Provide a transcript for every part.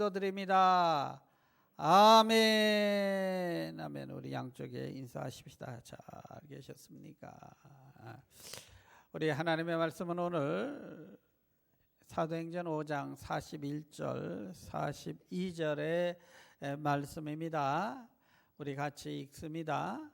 기도드립니다. 아멘. 아멘. 우리 양쪽에 인사하십시다. 잘 계셨습니까? 우리 하나님의 말씀은 오늘 사도행전 5장 41절 42절의 말씀입니다. 우리 같이 읽습니다.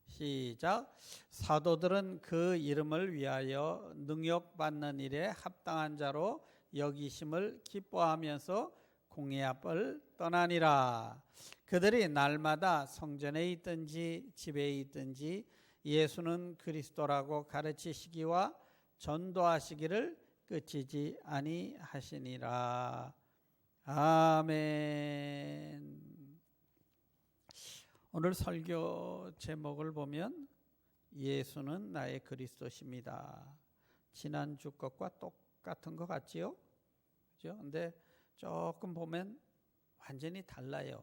시작. 사도들은 그 이름을 위하여 능욕받는 일에 합당한 자로 여기심을 기뻐하면서 공회 앞을 떠나니라. 그들이 날마다 성전에 있든지 집에 있든지 예수는 그리스도라고 가르치시기와 전도하시기를 그치지 아니하시니라. 아멘. 오늘 설교 제목을 보면 예수는 나의 그리스도십니다. 지난주 것과 똑같은 것 같지요? 그죠? 근데 조금 보면 완전히 달라요.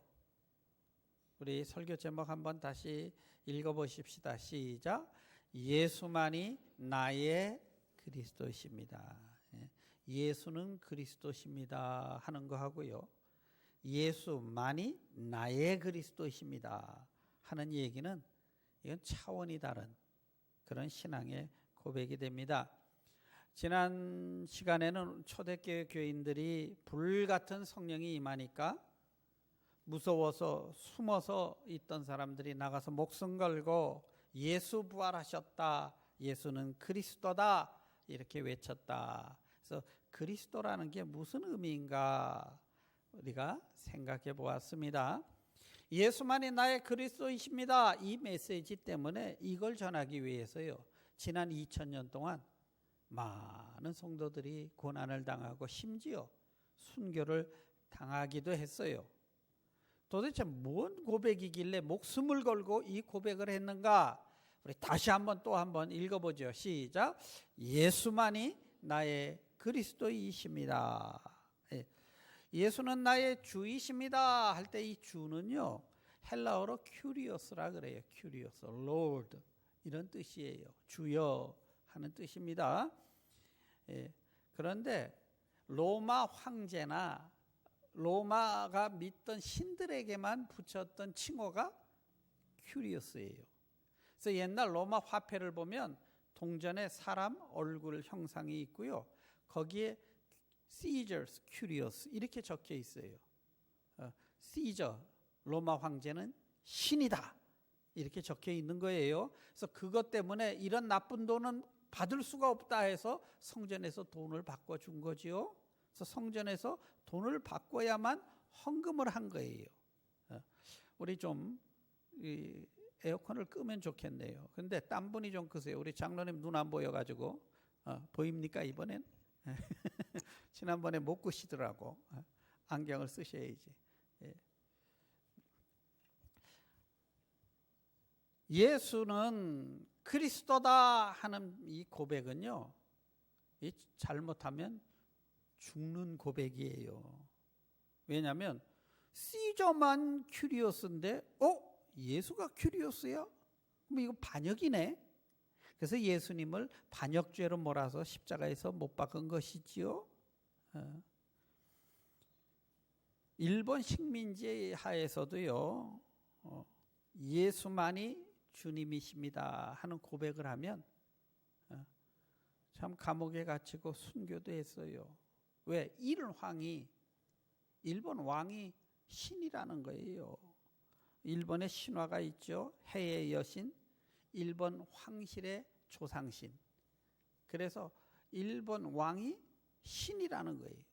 우리 설교 제목 한번 다시 읽어보십시다. 시작. 예수만이 나의 그리스도십니다. 예수는 그리스도십니다 하는 거 하고요. 예수만이 나의 그리스도십니다 하는 얘기는 이건 차원이 다른 그런 신앙의 고백이 됩니다. 지난 시간에는 초대교회 교인들이 불같은 성령이 임하니까 무서워서 숨어서 있던 사람들이 나가서 목숨 걸고 예수 부활하셨다, 예수는 그리스도다 이렇게 외쳤다. 그래서 그리스도라는 게 무슨 의미인가 우리가 생각해 보았습니다. 예수만이 나의 그리스도이십니다. 이 메시지 때문에 이걸 전하기 위해서요, 지난 2000년 동안 많은 성도들이 고난을 당하고 심지어 순교를 당하기도 했어요. 도대체 뭔 고백이길래 목숨을 걸고 이 고백을 했는가? 우리 다시 또 한번 읽어보죠. 시작. 예수만이 나의 그리스도이십니다. 예수는 나의 주이십니다 할 때 이 주는요, 헬라어로 큐리오스라 그래요. 큐리오스, Lord 이런 뜻이에요. 주여 하는 뜻입니다. 그런데 로마 황제나 로마가 믿던 신들에게만 붙였던 칭호가 큐리오스예요. 그래서 옛날 로마 화폐를 보면 동전에 사람 얼굴 형상이 있고요, 거기에 Caesar's Curious 이렇게 적혀 있어요. 시저 로마 황제는 신이다 이렇게 적혀 있는 거예요. 그래서 그것 때문에 이런 나쁜 돈은 받을 수가 없다 해서 성전에서 돈을 바꿔준 거지요. 그래서 성전에서 돈을 바꿔야만 헌금을 한 거예요. 우리 좀 에어컨을 끄면 좋겠네요. 근데 땀분이 좀 크세요. 우리 장로님 눈 안 보여가지고 보입니까 이번엔? 지난번에 못 끄시더라고. 안경을 쓰셔야지. 예수는 그리스도다 하는 이 고백은요, 잘못하면 죽는 고백이에요. 왜냐하면 시저만 큐리오스인데 예수가 큐리오스야? 그럼 이거 반역이네. 그래서 예수님을 반역죄로 몰아서 십자가에서 못 박은 것이지요. 일본 식민지 하에서도요, 예수만이 주님이십니다 하는 고백을 하면 참 감옥에 갇히고 순교도 했어요. 왜? 일본 왕이 신이라는 거예요. 일본의 신화가 있죠. 해의 여신, 일본 황실의 조상신. 그래서 일본 왕이 신이라는 거예요.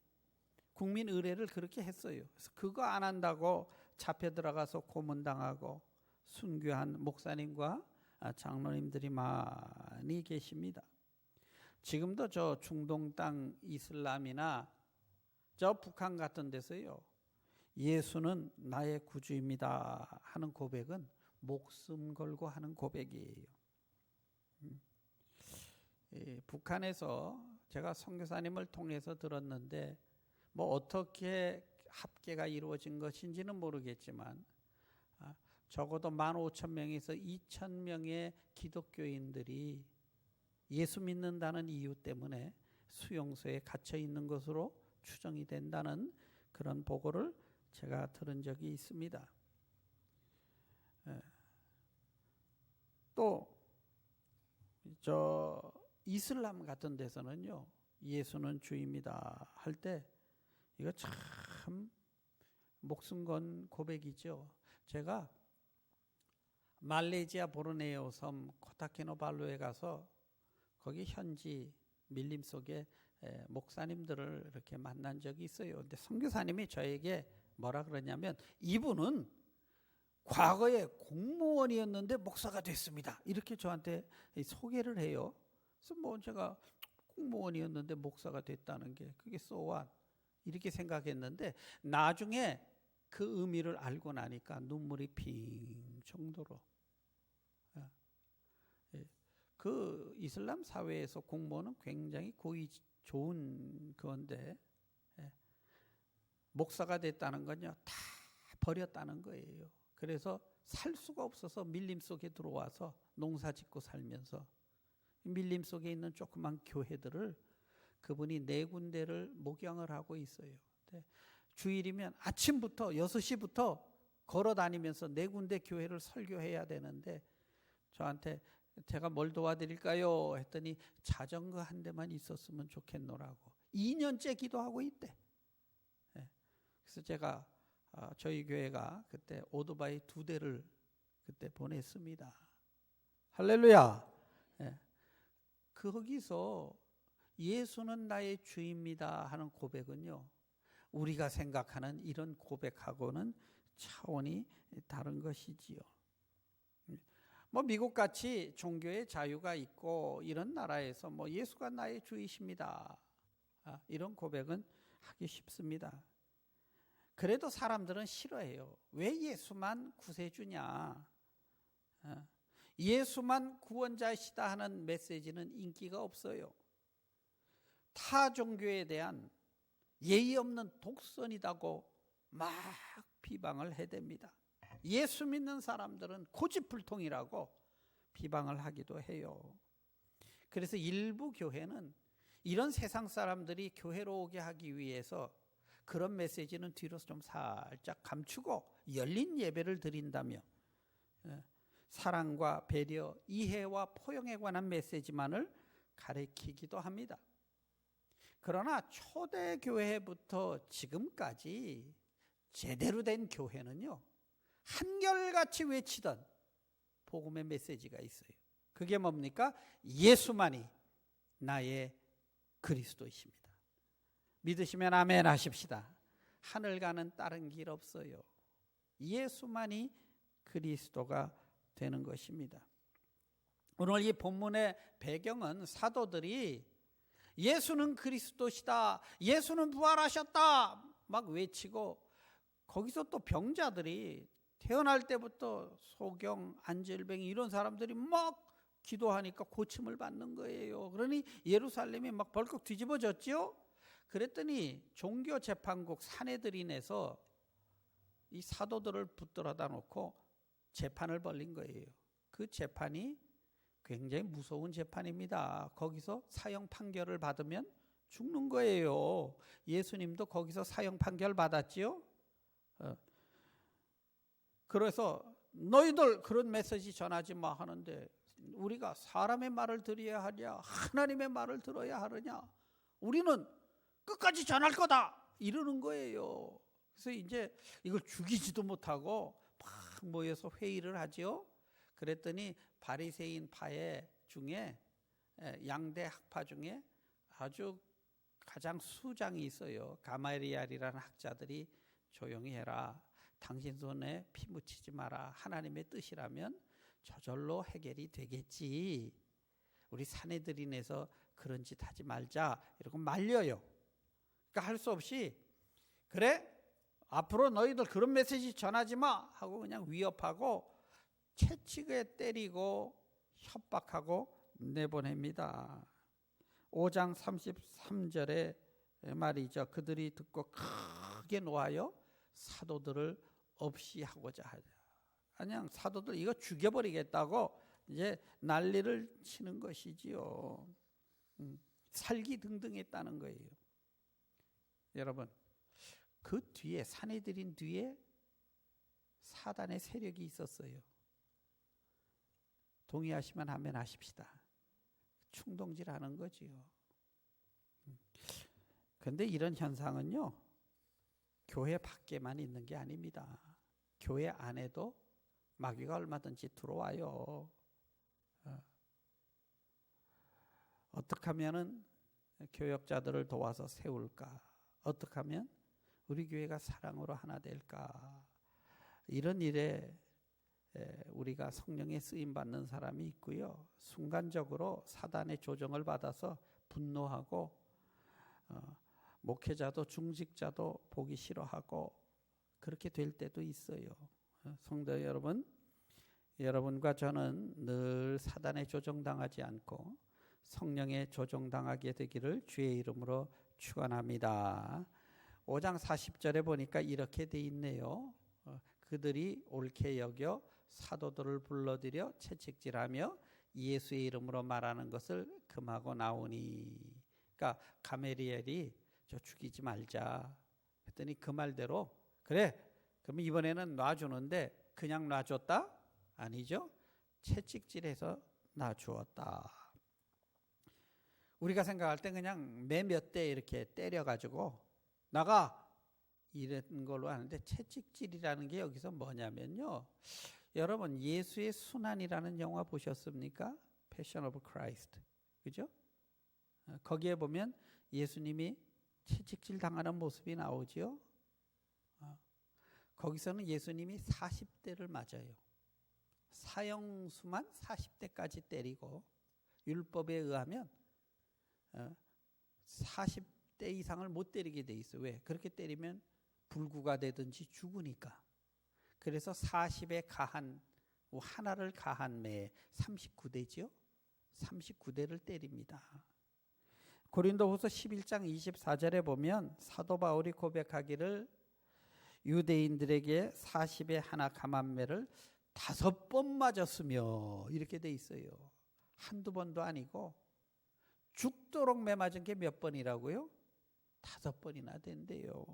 국민 의례를 그렇게 했어요. 그래서 그거 안 한다고 잡혀 들어가서 고문당하고 순교한 목사님과 장로님들이 많이 계십니다. 지금도 저 중동 땅 이슬람이나 저 북한 같은 데서요, 예수는 나의 구주입니다 하는 고백은 목숨 걸고 하는 고백이에요. 북한에서 제가 선교사님을 통해서 들었는데 어떻게 합계가 이루어진 것인지는 모르겠지만 적어도 15,000명에서 2,000명의 기독교인들이 예수 믿는다는 이유 때문에 수용소에 갇혀 있는 것으로 추정이 된다는 그런 보고를 제가 들은 적이 있습니다. 또 저 이슬람 같은 데서는요, 예수는 주입니다 할 때 이거 참 목숨 건 고백이죠. 제가 말레이시아 보르네오 섬 코타키나발루에 가서 거기 현지 밀림 속에 목사님들을 이렇게 만난 적이 있어요. 근데 선교사님이 저에게 뭐라 그러냐면, 이분은 과거에 공무원이었는데 목사가 됐습니다, 이렇게 저한테 소개를 해요. 그래서 뭐 제가 공무원이었는데 목사가 됐다는 게 그게 so what? 이렇게 생각했는데 나중에 그 의미를 알고 나니까 눈물이 핑 정도로, 그 이슬람 사회에서 공무원은 굉장히 고위 좋은 건데, 목사가 됐다는 건요 다 버렸다는 거예요. 그래서 살 수가 없어서 밀림 속에 들어와서 농사 짓고 살면서 밀림 속에 있는 조그만 교회들을 그분이 4군데를 목양을 하고 있어요. 주일이면 아침부터 6시부터 걸어 다니면서 4군데 교회를 설교해야 되는데 저한테 제가 뭘 도와드릴까요? 했더니 자전거 한 대만 있었으면 좋겠노라고 2년째 기도하고 있대. 그래서 제가 저희 교회가 그때 오토바이 2대를 그때 보냈습니다. 할렐루야. 거기서 예수는 나의 주입니다 하는 고백은요, 우리가 생각하는 이런 고백하고는 차원이 다른 것이지요. 뭐 미국같이 종교의 자유가 있고 이런 나라에서 뭐 예수가 나의 주이십니다 이런 고백은 하기 쉽습니다. 그래도 사람들은 싫어해요. 왜 예수만 구세주냐, 예수만 구원자시다 하는 메시지는 인기가 없어요. 타 종교에 대한 예의 없는 독선이라고 막 비방을 해댑니다. 예수 믿는 사람들은 고집불통이라고 비방을 하기도 해요. 그래서 일부 교회는 이런 세상 사람들이 교회로 오게 하기 위해서 그런 메시지는 뒤로 좀 살짝 감추고 열린 예배를 드린다며 사랑과 배려, 이해와 포용에 관한 메시지만을 가르치기도 합니다. 그러나 초대교회부터 지금까지 제대로 된 교회는요, 한결같이 외치던 복음의 메시지가 있어요. 그게 뭡니까? 예수만이 나의 그리스도이십니다. 믿으시면 아멘 하십시다. 하늘 가는 다른 길 없어요. 예수만이 그리스도가 되는 것입니다. 오늘 이 본문의 배경은 사도들이 예수는 그리스도시다, 예수는 부활하셨다 막 외치고, 거기서 또 병자들이 태어날 때부터 소경, 안질병 이런 사람들이 막 기도하니까 고침을 받는 거예요. 그러니 예루살렘이 막 벌컥 뒤집어졌죠. 그랬더니 종교재판국 사내들인에서 이 사도들을 붙들어다 놓고 재판을 벌린 거예요. 그 재판이 굉장히 무서운 재판입니다. 거기서 사형 판결을 받으면 죽는 거예요. 예수님도 거기서 사형 판결 받았지요. 그래서 너희들 그런 메시지 전하지 마 하는데, 우리가 사람의 말을 들어야 하냐 하나님의 말을 들어야 하느냐, 우리는 끝까지 전할 거다 이러는 거예요. 그래서 이제 이걸 죽이지도 못하고 막 모여서 회의를 하죠. 그랬더니 바리새인 파의 중에, 양대 학파 중에 아주 가장 수장이 있어요. 가말리엘이라는 학자들이 조용히 해라, 당신 손에 피 묻히지 마라, 하나님의 뜻이라면 저절로 해결이 되겠지, 우리 사내들인에서 그런 짓 하지 말자 이러고 말려요. 그러니까 할 수 없이, 그래 앞으로 너희들 그런 메시지 전하지 마 하고 그냥 위협하고 채찍에 때리고 협박하고 내보냅니다. 5장 33절에 말이죠. 그들이 듣고 크게 노하여 사도들을 없이 하고자 하자. 그냥 사도들 이거 죽여버리겠다고 이제 난리를 치는 것이지요. 살기등등했다는 거예요. 여러분, 그 뒤에 사내들인 뒤에 사단의 세력이 있었어요. 동의하시면 아멘 하십시다. 충동질하는 거지요. 그런데 이런 현상은요, 교회 밖에만 있는 게 아닙니다. 교회 안에도 마귀가 얼마든지 들어와요. 어떻게 하면은 교역자들을 도와서 세울까? 어떻게 하면 우리 교회가 사랑으로 하나 될까? 이런 일에 우리가 성령의 쓰임 받는 사람이 있고요. 순간적으로 사단의 조정을 받아서 분노하고 목회자도 중직자도 보기 싫어하고 그렇게 될 때도 있어요. 성도 여러분, 여러분과 저는 늘 사단의 조정당하지 않고 성령의 조정당하게 되기를 주의 이름으로 축원합니다. 5장 40절에 보니까 이렇게 돼 있네요. 그들이 옳게 여겨 사도들을 불러들여 채찍질하며 예수의 이름으로 말하는 것을 금하고 나오니. 그러니까 가멜리엘이 저 죽이지 말자 했더니 그 말대로 그래 그럼 이번에는 놔주는데 그냥 놔줬다? 아니죠. 채찍질해서 놔주었다. 우리가 생각할 때 그냥 매 몇 대 이렇게 때려가지고 나가 이런 걸로 하는데 채찍질이라는 게 여기서 뭐냐면요. 여러분 예수의 순환이라는 영화 보셨습니까? 패션 오브 크라이스트. 그죠? 거기에 보면 예수님이 채찍질 당하는 모습이 나오죠. 거기서는 예수님이 40대를 맞아요. 사형수만 40대까지 때리고 율법에 의하면 40대 이상을 못 때리게 돼 있어요. 왜? 그렇게 때리면 불구가 되든지 죽으니까. 그래서 40에 가한 하나를 가한 매 39대죠. 39대를 때립니다. 고린도후서 11장 24절에 보면 사도 바울이 고백하기를 유대인들에게 40에 하나 감한 매를 5번 맞았으며 이렇게 돼 있어요. 한두 번도 아니고 죽도록 매 맞은 게 몇 번이라고요? 5번이나 된대요.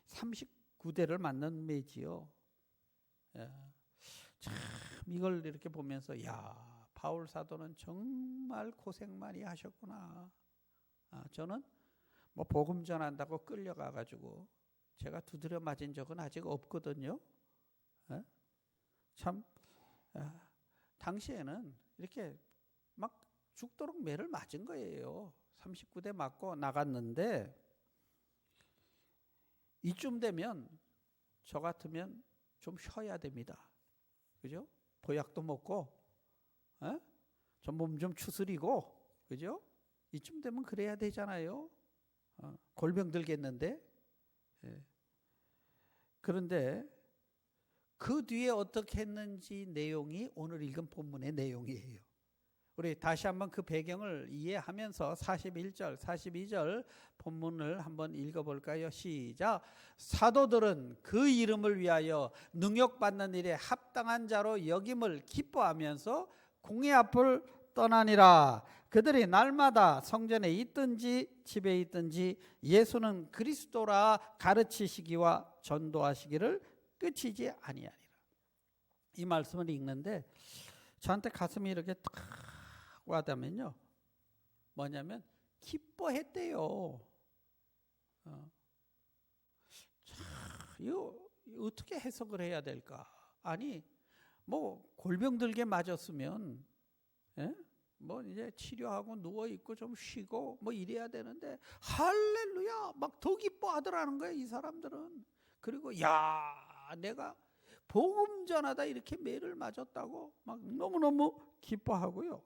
39대를 맞는 매지요. 참 이걸 이렇게 보면서 야 바울 사도는 정말 고생 많이 하셨구나. 저는 뭐 복음 전한다고 끌려가가지고 제가 두드려 맞은 적은 아직 없거든요. 참 당시에는 이렇게 막 죽도록 매를 맞은 거예요. 39대 맞고 나갔는데 이쯤 되면 저 같으면 좀 쉬어야 됩니다. 그죠? 보약도 먹고 좀 몸 좀 추스리고 그죠? 이쯤 되면 그래야 되잖아요. 골병 들겠는데. 그런데 그 뒤에 어떻게 했는지 내용이 오늘 읽은 본문의 내용이에요. 우리 다시 한번 그 배경을 이해하면서 41절, 42절 본문을 한번 읽어볼까요? 시작. 사도들은 그 이름을 위하여 능욕받는 일에 합당한 자로 여김을 기뻐하면서 공의 앞을 떠나니라. 그들이 날마다 성전에 있든지 집에 있든지 예수는 그리스도라 가르치시기와 전도하시기를 끝이지 아니하리라. 이 말씀을 읽는데 저한테 가슴이 이렇게 탁 와닿으면요. 뭐냐면 기뻐했대요. 이거 어떻게 해석을 해야 될까? 아니 뭐 골병 들게 맞았으면 뭐 이제 치료하고 누워 있고 좀 쉬고 뭐 이래야 되는데 할렐루야 막 더 기뻐하더라는 거예요. 이 사람들은. 그리고 야 내가 복음 전하다 이렇게 매를 맞았다고 막 너무너무 기뻐하고요.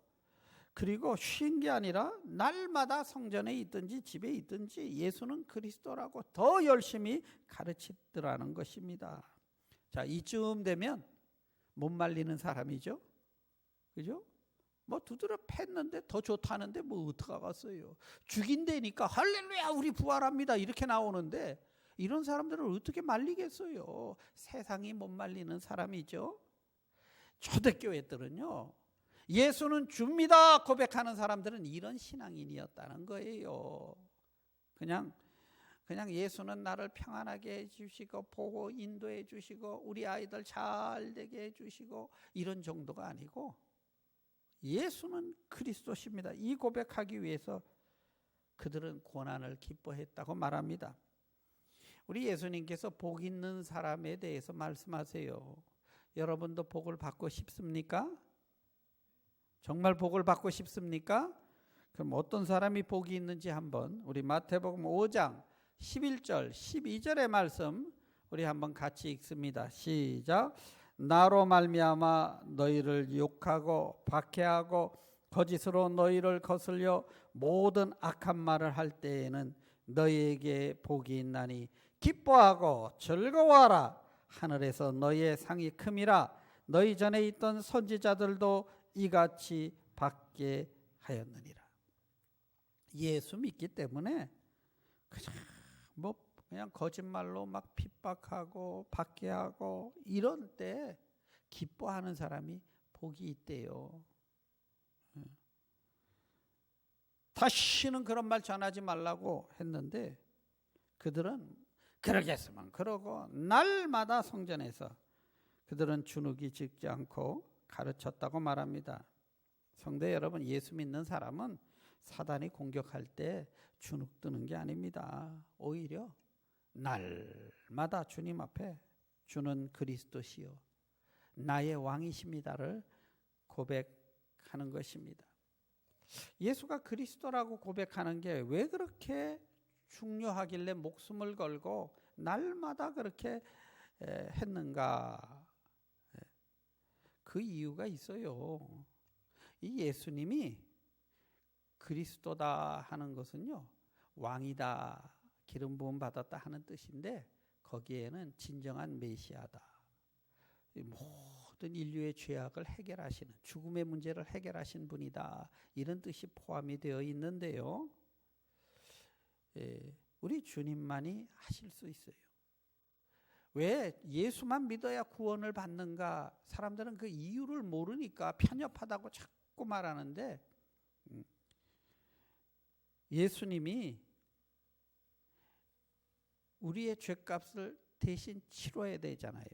그리고 쉰 게 아니라 날마다 성전에 있든지 집에 있든지 예수는 그리스도라고 더 열심히 가르치더라는 것입니다. 자, 이쯤 되면 못 말리는 사람이죠. 그죠? 뭐 두드려 팼는데 더 좋다는데 뭐 어떡하겠어요. 죽인다니까 할렐루야 우리 부활합니다 이렇게 나오는데 이런 사람들을 어떻게 말리겠어요. 세상이 못 말리는 사람이죠. 초대교회들은요. 예수는 줍니다 고백하는 사람들은 이런 신앙인이었다는 거예요. 그냥 그냥 예수는 나를 평안하게 해주시고 보고 인도해 주시고 우리 아이들 잘 되게 해주시고 이런 정도가 아니고 예수는 그리스도십니다. 이 고백하기 위해서 그들은 고난을 기뻐했다고 말합니다. 우리 예수님께서 복 있는 사람에 대해서 말씀하세요. 여러분도 복을 받고 싶습니까? 정말 복을 받고 싶습니까? 그럼 어떤 사람이 복이 있는지 한번 우리 마태복음 5장 11절 12절의 말씀 우리 한번 같이 읽습니다. 시작. 나로 말미암아 너희를 욕하고 박해하고 거짓으로 너희를 거슬려 모든 악한 말을 할 때에는 너희에게 복이 있나니 기뻐하고 즐거워하라. 하늘에서 너희의 상이 큼이라. 너희 전에 있던 선지자들도 이같이 받게 하였느니라. 예수 믿기 때문에 그냥 거짓말로 막 핍박하고 박해하고 이런 때 기뻐하는 사람이 복이 있대요. 다시는 그런 말 전하지 말라고 했는데 그들은 그러겠으면 그러고 날마다 성전에서 그들은 주눅이 짚지 않고 가르쳤다고 말합니다. 성도 여러분, 예수 믿는 사람은 사단이 공격할 때 주눅 드는 게 아닙니다. 오히려 날마다 주님 앞에 주는 그리스도시요 나의 왕이십니다를 고백하는 것입니다. 예수가 그리스도라고 고백하는 게 왜 그렇게 중요하길래 목숨을 걸고 날마다 그렇게 했는가? 그 이유가 있어요. 이 예수님이 그리스도다 하는 것은요, 왕이다, 기름 부음 받았다 하는 뜻인데 거기에는 진정한 메시아다, 모든 인류의 죄악을 해결하시는, 죽음의 문제를 해결하신 분이다, 이런 뜻이 포함이 되어 있는데요, 우리 주님만이 하실 수 있어요. 왜 예수만 믿어야 구원을 받는가? 사람들은 그 이유를 모르니까 편협하다고 자꾸 말하는데, 예수님이 우리의 죄값을 대신 치러야 되잖아요.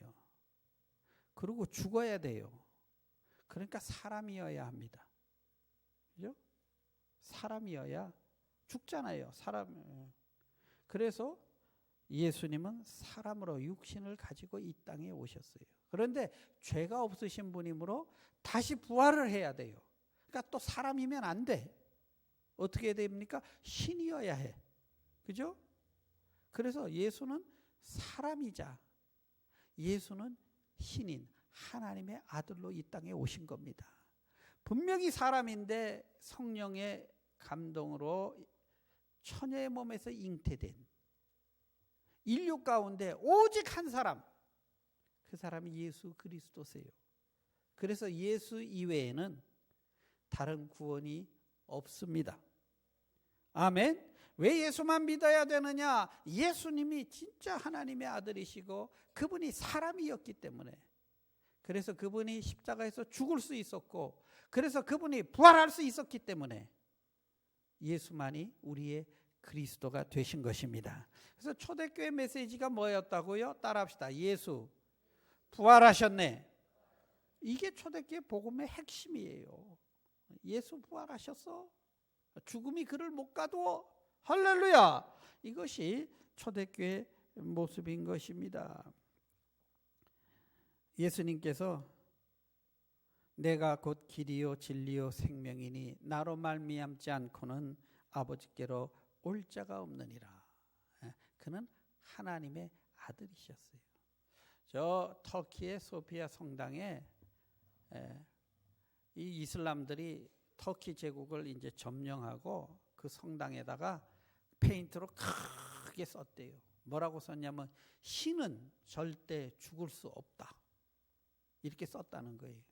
그리고 죽어야 돼요. 그러니까 사람이어야 합니다. 그죠? 사람이어야 죽잖아요. 그래서 예수님은 사람으로 육신을 가지고 이 땅에 오셨어요. 그런데 죄가 없으신 분이므로 다시 부활을 해야 돼요. 그러니까 또 사람이면 안 돼. 어떻게 됩니까? 신이어야 해. 그죠? 그래서 예수는 사람이자 예수는 신인 하나님의 아들로 이 땅에 오신 겁니다. 분명히 사람인데 성령의 감동으로 처녀의 몸에서 잉태된 인류 가운데 오직 한 사람, 그 사람이 예수 그리스도세요. 그래서 예수 이외에는 다른 구원이 없습니다. 아멘. 왜 예수만 믿어야 되느냐? 예수님이 진짜 하나님의 아들이시고 그분이 사람이었기 때문에, 그래서 그분이 십자가에서 죽을 수 있었고, 그래서 그분이 부활할 수 있었기 때문에 예수만이 우리의 그리스도가 되신 것입니다. 그래서 초대교회 메시지가 뭐였다고요? 따라합시다. 예수 부활하셨네. 이게 초대교회 복음의 핵심이에요. 예수 부활하셨어. 죽음이 그를 못 가두어. 할렐루야. 이것이 초대교회 모습인 것입니다. 예수님께서 내가 곧 길이요 진리요 생명이니 나로 말미암지 않고는 아버지께로 올 자가 없느니라. 그는 하나님의 아들이셨어요. 저 터키의 소피아 성당에 이 이슬람들이 터키 제국을 이제 점령하고 그 성당에다가 페인트로 크게 썼대요. 뭐라고 썼냐면 신은 절대 죽을 수 없다, 이렇게 썼다는 거예요.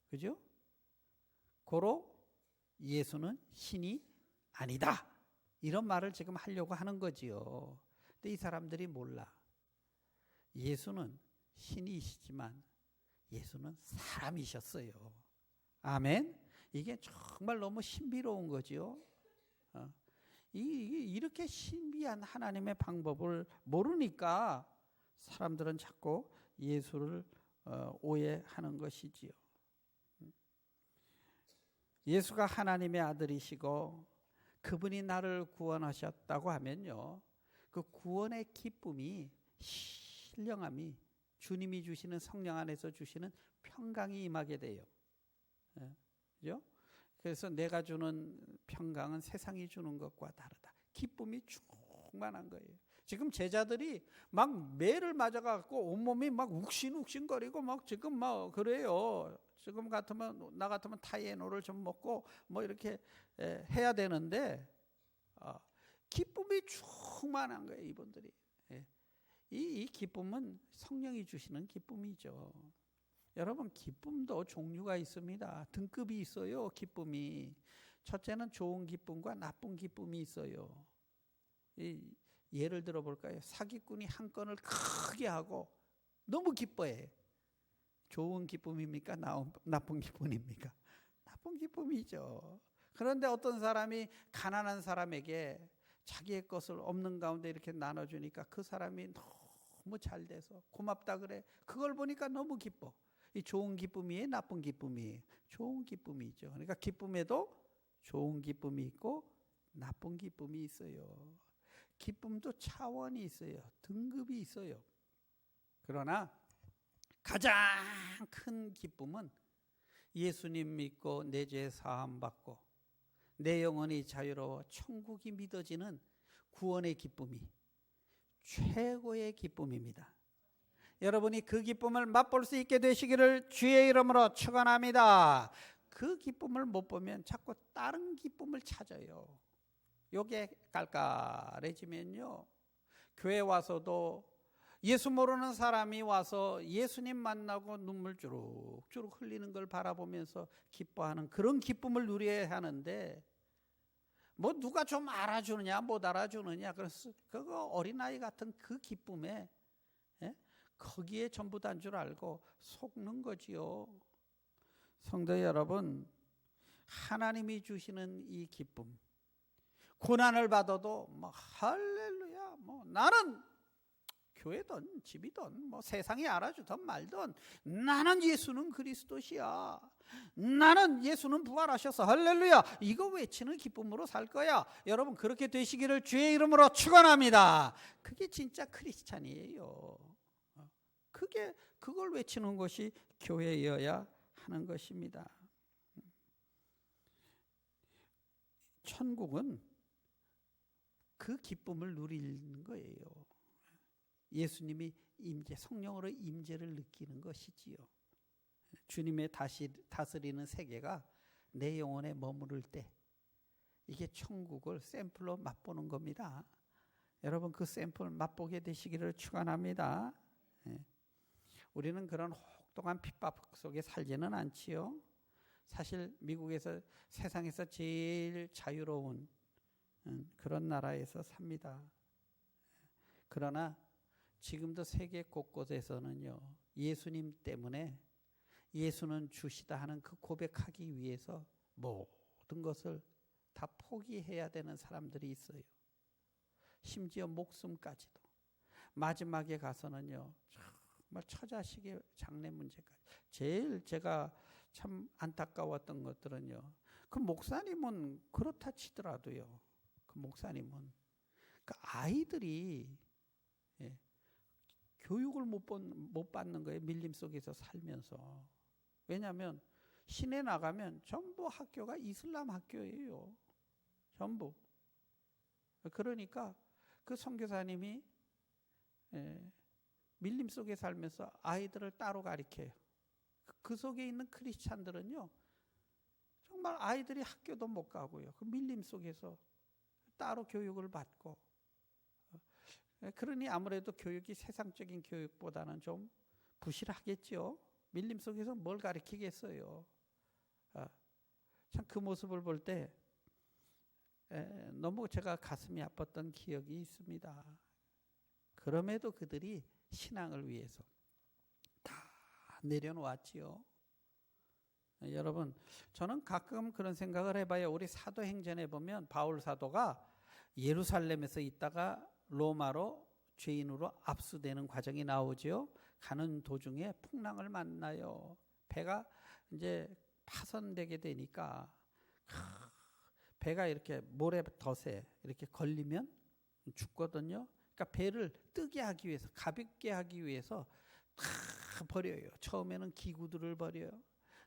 그죠? 고로 예수는 신이 아니다, 이런 말을 지금 하려고 하는 거지요. 근데 이 사람들이 몰라. 예수는 신이시지만 예수는 사람이셨어요. 아멘. 이게 정말 너무 신비로운 거지요. 이렇게 신비한 하나님의 방법을 모르니까 사람들은 자꾸 예수를 오해하는 것이지요. 예수가 하나님의 아들이시고 그분이 나를 구원하셨다고 하면요, 그 구원의 기쁨이, 신령함이, 주님이 주시는 성령 안에서 주시는 평강이 임하게 돼요. 그죠? 그래서 내가 주는 평강은 세상이 주는 것과 다르다. 기쁨이 충만한 거예요. 지금 제자들이 막 매를 맞아갖고 온몸이 막 욱신욱신거리고 막 지금 막 그래요. 지금 같으면, 나 같으면 타이에놀을 좀 먹고 뭐 이렇게 해야 되는데, 기쁨이 충만한 거예요, 이분들이. 이 기쁨은 성령이 주시는 기쁨이죠. 여러분, 기쁨도 종류가 있습니다. 등급이 있어요, 기쁨이. 첫째는 좋은 기쁨과 나쁜 기쁨이 있어요. 예를 들어 볼까요? 사기꾼이 한 건을 크게 하고 너무 기뻐해. 좋은 기쁨입니까? 나쁜 기쁨입니까? 나쁜 기쁨이죠. 그런데 어떤 사람이 가난한 사람에게 자기의 것을 없는 가운데 이렇게 나눠주니까 그 사람이 너무 잘 돼서 고맙다 그래. 그걸 보니까 너무 기뻐. 이 좋은 기쁨이에요, 나쁜 기쁨이에요? 좋은 기쁨이죠. 그러니까 기쁨에도 좋은 기쁨이 있고 나쁜 기쁨이 있어요. 기쁨도 차원이 있어요. 등급이 있어요. 그러나 가장 큰 기쁨은 예수님 믿고 내 죄 사함 받고 내 영혼이 자유로워 천국이 믿어지는 구원의 기쁨이 최고의 기쁨입니다. 여러분이 그 기쁨을 맛볼 수 있게 되시기를 주의 이름으로 축원합니다. 그 기쁨을 못 보면 자꾸 다른 기쁨을 찾아요. 요게 깔깔해지면요, 교회 와서도 예수 모르는 사람이 와서 예수님 만나고 눈물 주룩주룩 흘리는 걸 바라보면서 기뻐하는 그런 기쁨을 누려야 하는데, 뭐 누가 좀 알아주느냐 못 알아주느냐, 그래서 그거 어린아이 같은 그 기쁨에 거기에 전부 다인 줄 알고 속는 거지요. 성도 여러분, 하나님이 주시는 이 기쁨, 고난을 받아도 뭐 할렐루야, 뭐 나는 교회든 집이든 뭐 세상이 알아주든 말든 나는 예수는 그리스도시야, 나는 예수는 부활하셔서 할렐루야, 이거 외치는 기쁨으로 살 거야. 여러분, 그렇게 되시기를 주의 이름으로 축원합니다. 그게 진짜 크리스찬이에요. 그걸 외치는 것이 교회여야 하는 것입니다. 천국은 그 기쁨을 누리는 거예요. 예수님이 성령으로 임재를 느끼는 것이지요. 주님의 다스리는 세계가 내 영혼에 머무를 때 이게 천국을 샘플로 맛보는 겁니다. 여러분, 그 샘플 맛보게 되시기를 축원합니다. 우리는 그런 혹독한 핍박 속에 살지는 않지요. 사실 미국에서 세상에서 제일 자유로운 그런 나라에서 삽니다. 그러나 지금도 세계 곳곳에서는요, 예수님 때문에 예수는 주시다 하는 그 고백하기 위해서 모든 것을 다 포기해야 되는 사람들이 있어요. 심지어 목숨까지도. 마지막에 가서는요, 정말 처자식의 장래 문제까지. 제일 제가 참 안타까웠던 것들은요, 그 목사님은 그렇다 치더라도요, 그 목사님은 그 아이들이 교육을 못 받는 거예요. 밀림 속에서 살면서. 왜냐하면 시내 나가면 전부 학교가 이슬람 학교예요. 전부. 그러니까 그 선교사님이 밀림 속에 살면서 아이들을 따로 가르쳐요. 그 속에 있는 크리스찬들은요, 정말 아이들이 학교도 못 가고요, 그 밀림 속에서 따로 교육을 받고. 그러니 아무래도 교육이 세상적인 교육보다는 좀 부실하겠죠. 밀림 속에서 뭘 가르치겠어요. 참 그 모습을 볼 때 너무 제가 가슴이 아팠던 기억이 있습니다. 그럼에도 그들이 신앙을 위해서 다 내려놓았지요. 여러분, 저는 가끔 그런 생각을 해봐요. 우리 사도행전에 보면 바울 사도가 예루살렘에서 있다가 로마로 죄인으로 압수되는 과정이 나오죠. 가는 도중에 풍랑을 만나요. 배가 이제 파손되게 되니까 배가 이렇게 모래덫에 이렇게 걸리면 죽거든요. 그러니까 배를 뜨게 하기 위해서, 가볍게 하기 위해서 다 버려요. 처음에는 기구들을 버려요.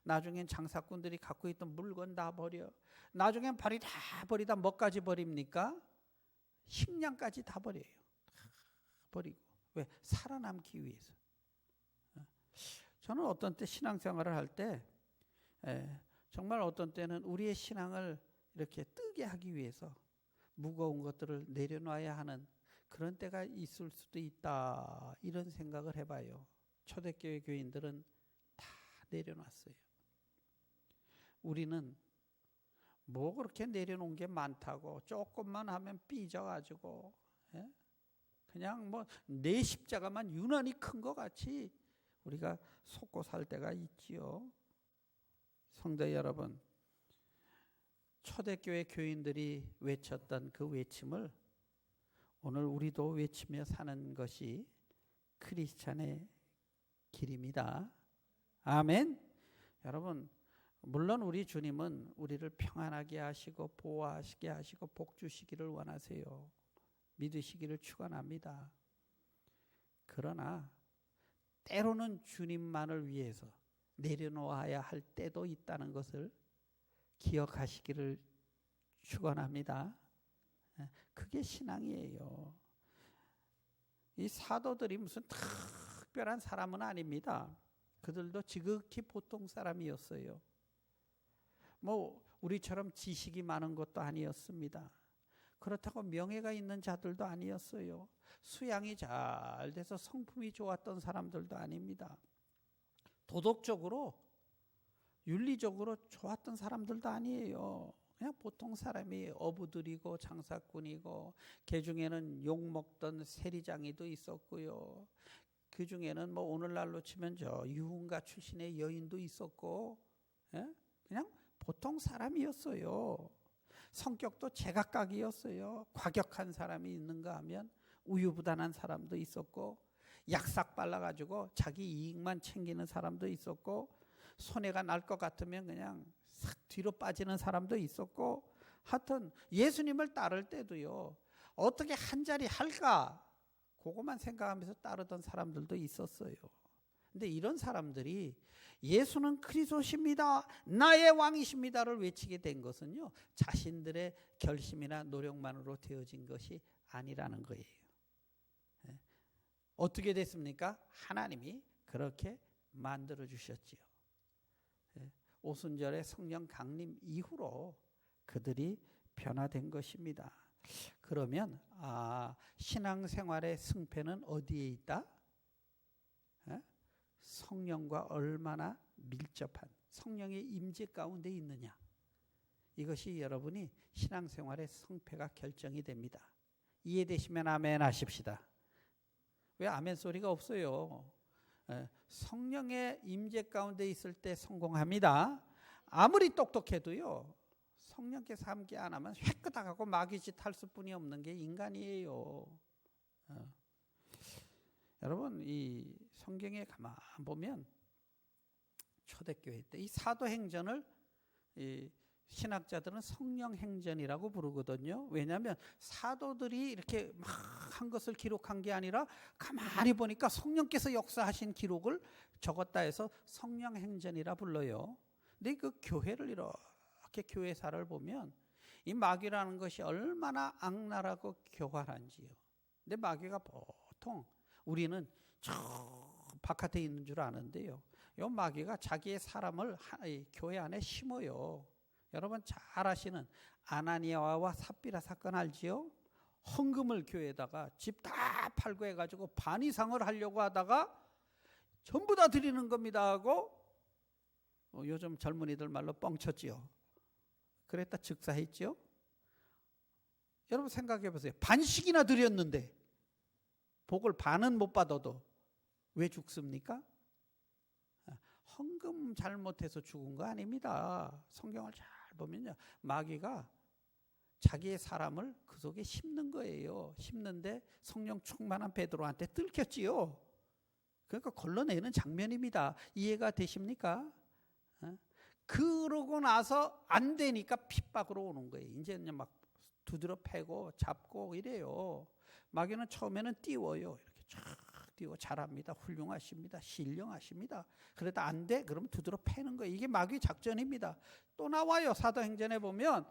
나중엔 장사꾼들이 갖고 있던 물건 다 버려. 나중엔 버리다 뭐까지 버립니까? 식량까지 다 버려요. 다 버리고. 왜? 살아남기 위해서. 저는 어떤 때 신앙생활을 할 때 정말 어떤 때는 우리의 신앙을 이렇게 뜨게 하기 위해서 무거운 것들을 내려놔야 하는 그런 때가 있을 수도 있다, 이런 생각을 해봐요. 초대교회 교인들은 다 내려놨어요. 우리는 뭐 그렇게 내려놓은 게 많다고, 조금만 하면 삐져가지고 그냥 뭐 내 십자가만 유난히 큰 것 같이 우리가 속고 살 때가 있지요. 성도 여러분, 초대교회 교인들이 외쳤던 그 외침을 오늘 우리도 외치며 사는 것이 크리스찬의 길입니다. 아멘. 여러분, 물론 우리 주님은 우리를 평안하게 하시고 보호하시게 하시고 복 주시기를 원하세요. 믿으시기를 축원합니다. 그러나 때로는 주님만을 위해서 내려놓아야 할 때도 있다는 것을 기억하시기를 축원합니다. 그게 신앙이에요. 이 사도들이 무슨 특별한 사람은 아닙니다. 그들도 지극히 보통 사람이었어요. 뭐 우리처럼 지식이 많은 것도 아니었습니다. 그렇다고 명예가 있는 자들도 아니었어요. 수양이 잘 돼서 성품이 좋았던 사람들도 아닙니다. 도덕적으로 윤리적으로 좋았던 사람들도 아니에요. 그냥 보통 사람이 어부들이고 장사꾼이고, 그 중에는 욕먹던 세리장이도 있었고요. 그 중에는 뭐 오늘날로 치면 저 유흥가 출신의 여인도 있었고, 그냥 보통 사람이었어요. 성격도 제각각이었어요. 과격한 사람이 있는가 하면 우유부단한 사람도 있었고, 약삭 빨라가지고 자기 이익만 챙기는 사람도 있었고, 손해가 날 것 같으면 그냥 싹 뒤로 빠지는 사람도 있었고, 하여튼 예수님을 따를 때도요, 어떻게 한 자리 할까 그것만 생각하면서 따르던 사람들도 있었어요. 근데 이런 사람들이 예수는 그리스도십니다, 나의 왕이십니다를 외치게 된 것은요, 자신들의 결심이나 노력만으로 되어진 것이 아니라는 거예요. 어떻게 됐습니까? 하나님이 그렇게 만들어 주셨지요. 오순절의 성령 강림 이후로 그들이 변화된 것입니다. 그러면 신앙생활의 승패는 어디에 있다? 성령과 얼마나 밀접한 성령의 임재 가운데 있느냐, 이것이 여러분이 신앙생활의 성패가 결정이 됩니다. 이해되시면 아멘 하십시다. 왜 아멘 소리가 없어요? 성령의 임재 가운데 있을 때 성공합니다. 아무리 똑똑해도요, 성령께서 함께 안 하면 획끄닥하고 마귀짓 할 수뿐이 없는 게 인간이에요. 여러분, 이 성경에 가만 보면 초대교회 때 이 사도행전을 이 신학자들은 성령행전이라고 부르거든요. 왜냐하면 사도들이 이렇게 막 한 것을 기록한 게 아니라 가만히 보니까 성령께서 역사하신 기록을 적었다 해서 성령행전이라 불러요. 근데 그 교회를 이렇게 교회사를 보면 이 마귀라는 것이 얼마나 악랄하고 교활한지요. 근데 마귀가 보통 우리는 저 바깥에 있는 줄 아는데요, 이 마귀가 자기의 사람을 교회 안에 심어요. 여러분 잘 아시는 아나니아와 삽비라 사건 알지요? 헌금을 교회에다가 집 다 팔고 해가지고 반 이상을 하려고 하다가 전부 다 드리는 겁니다 하고, 요즘 젊은이들 말로 뻥쳤지요. 그랬다 즉사했지요. 여러분 생각해 보세요. 반씩이나 드렸는데 복을 반은 못 받아도 왜 죽습니까? 헌금 잘못해서 죽은 거 아닙니다. 성경을 잘 보면요, 마귀가 자기의 사람을 그 속에 심는 거예요. 심는데 성령 충만한 베드로한테 들켰지요. 그러니까 걸러내는 장면입니다. 이해가 되십니까? 그러고 나서 안 되니까 핍박으로 오는 거예요. 이제는 막 두드려 패고 잡고 이래요. 마귀는 처음에는 띄워요. 이렇게 쫙 띄워. 잘합니다. 훌륭하십니다. 신령하십니다. 그래도 안 돼? 그러면 두드려 패는 거예요. 이게 마귀 작전입니다. 또 나와요. 사도행전에 보면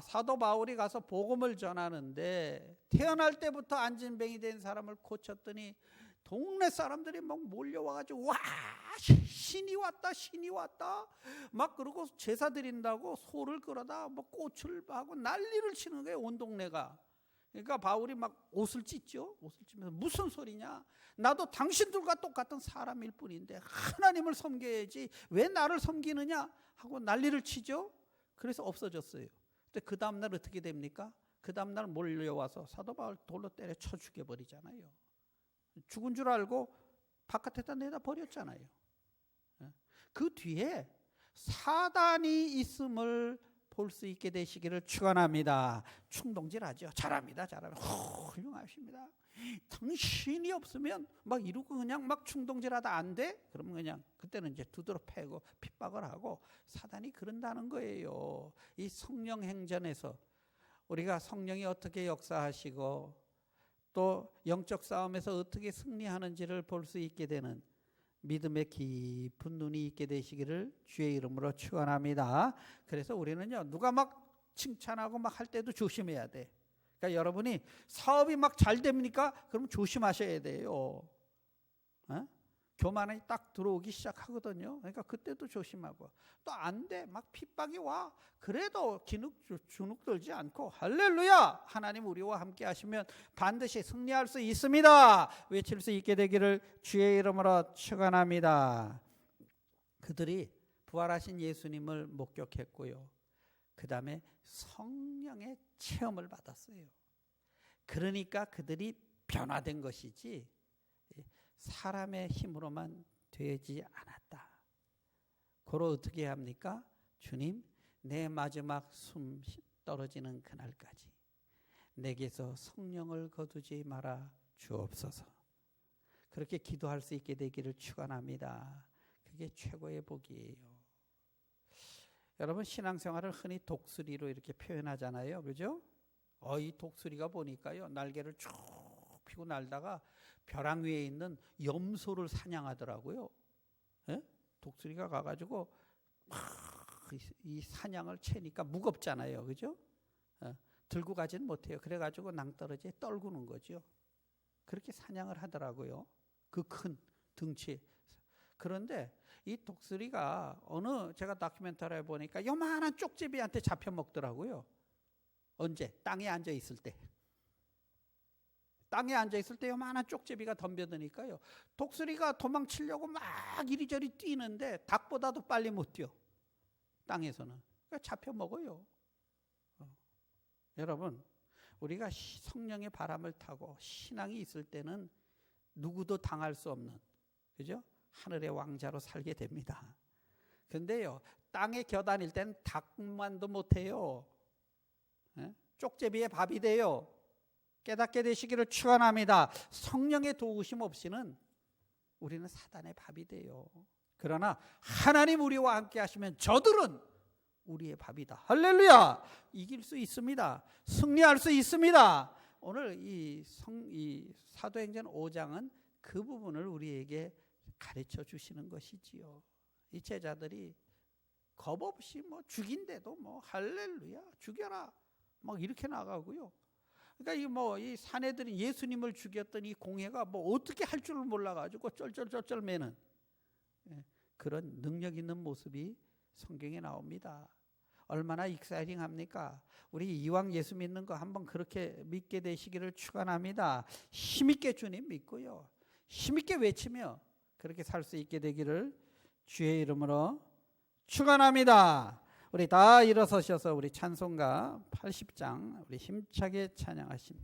사도 바울이 가서 복음을 전하는데 태어날 때부터 안진뱅이 된 사람을 고쳤더니 동네 사람들이 막 몰려와가지고 와 신이 왔다 막 그러고 제사 드린다고 소를 끌어다 뭐 꽃을 하고 난리를 치는 거예요. 온 동네가. 그러니까 바울이 막 옷을 찢죠. 옷을 찢면서 무슨 소리냐, 나도 당신들과 똑같은 사람일 뿐인데 하나님을 섬겨야지 왜 나를 섬기느냐 하고 난리를 치죠. 그래서 없어졌어요. 근데 그 다음날 어떻게 됩니까? 그 다음날 몰려와서 사도 바울 돌로 때려 쳐 죽여버리잖아요. 죽은 줄 알고 바깥에다 내다 버렸잖아요. 그 뒤에 사단이 있음을 볼 수 있게 되시기를 축원합니다. 충동질하죠. 잘합니다. 훌륭하십니다. 당신이 없으면 막 이러고 그냥 막 충동질하다 안 돼? 그러면 그냥 그때는 이제 두드러 패고 핍박을 하고 사단이 그런다는 거예요. 이 성령 행전에서 우리가 성령이 어떻게 역사하시고 또 영적 싸움에서 어떻게 승리하는지를 볼 수 있게 되는 믿음의 깊은 눈이 있게 되시기를 주의 이름으로 축원합니다. 그래서 우리는요, 누가 막 칭찬하고 막 할 때도 조심해야 돼. 그러니까 여러분이 사업이 막 잘 됩니까? 그럼 조심하셔야 돼요. 교만이 딱 들어오기 시작하거든요. 그러니까 그때도 조심하고, 또 안 돼, 막 핍박이 와. 그래도 주눅 들지 않고 할렐루야, 하나님 우리와 함께 하시면 반드시 승리할 수 있습니다 외칠 수 있게 되기를 주의 이름으로 축원합니다. 그들이 부활하신 예수님을 목격했고요, 그 다음에 성령의 체험을 받았어요. 그러니까 그들이 변화된 것이지 사람의 힘으로만 되지 않았다. 그러 어떻게 합니까? 주님, 내 마지막 숨 떨어지는 그날까지 내게서 성령을 거두지 말아 주옵소서. 그렇게 기도할 수 있게 되기를 축원합니다. 그게 최고의 복이에요. 여러분, 신앙생활을 흔히 독수리로 이렇게 표현하잖아요. 그죠? 이 독수리가 보니까요, 날개를 쭉 펴고 날다가 벼랑 위에 있는 염소를 사냥하더라고요. 예? 독수리가 가가지고 이 사냥을 채니까 무겁잖아요. 그죠? 들고 가지는 못해요. 그래가지고 낭떠러지에 떨구는 거죠. 그렇게 사냥을 하더라고요. 그 큰 등치. 그런데 이 독수리가 제가 다큐멘터리에 보니까 요만한 쪽제비한테 잡혀 먹더라고요. 언제? 땅에 앉아 있을 때. 땅에 앉아있을 때 요만한 쪽제비가 덤벼드니까요, 독수리가 도망치려고 막 이리저리 뛰는데 닭보다도 빨리 못 뛰어. 땅에서는. 그러니까 잡혀 먹어요. 여러분, 우리가 성령의 바람을 타고 신앙이 있을 때는 누구도 당할 수 없는, 그죠? 하늘의 왕자로 살게 됩니다. 근데요, 땅에 겨다닐 때는 닭만도 못해요. 쪽제비의 밥이 돼요. 깨닫게 되시기를 축원합니다. 성령의 도우심 없이는 우리는 사단의 밥이 돼요. 그러나 하나님 우리와 함께 하시면 저들은 우리의 밥이다. 할렐루야! 이길 수 있습니다. 승리할 수 있습니다. 오늘 이 사도행전 5장은 그 부분을 우리에게 가르쳐 주시는 것이지요. 이 제자들이 겁없이 죽인데도 할렐루야, 죽여라 막 이렇게 나가고요. 그러니까 이 사내들이 예수님을 죽였던 이 공회가 어떻게 할 줄을 몰라가지고 쩔쩔쩔쩔 매는 그런 능력 있는 모습이 성경에 나옵니다. 얼마나 익사이팅합니까? 우리 이왕 예수 믿는 거 한번 그렇게 믿게 되시기를 축원합니다. 힘있게 주님 믿고요, 힘있게 외치며 그렇게 살 수 있게 되기를 주의 이름으로 축원합니다. 우리 다 일어서셔서 우리 찬송가 80장 우리 힘차게 찬양하십니다.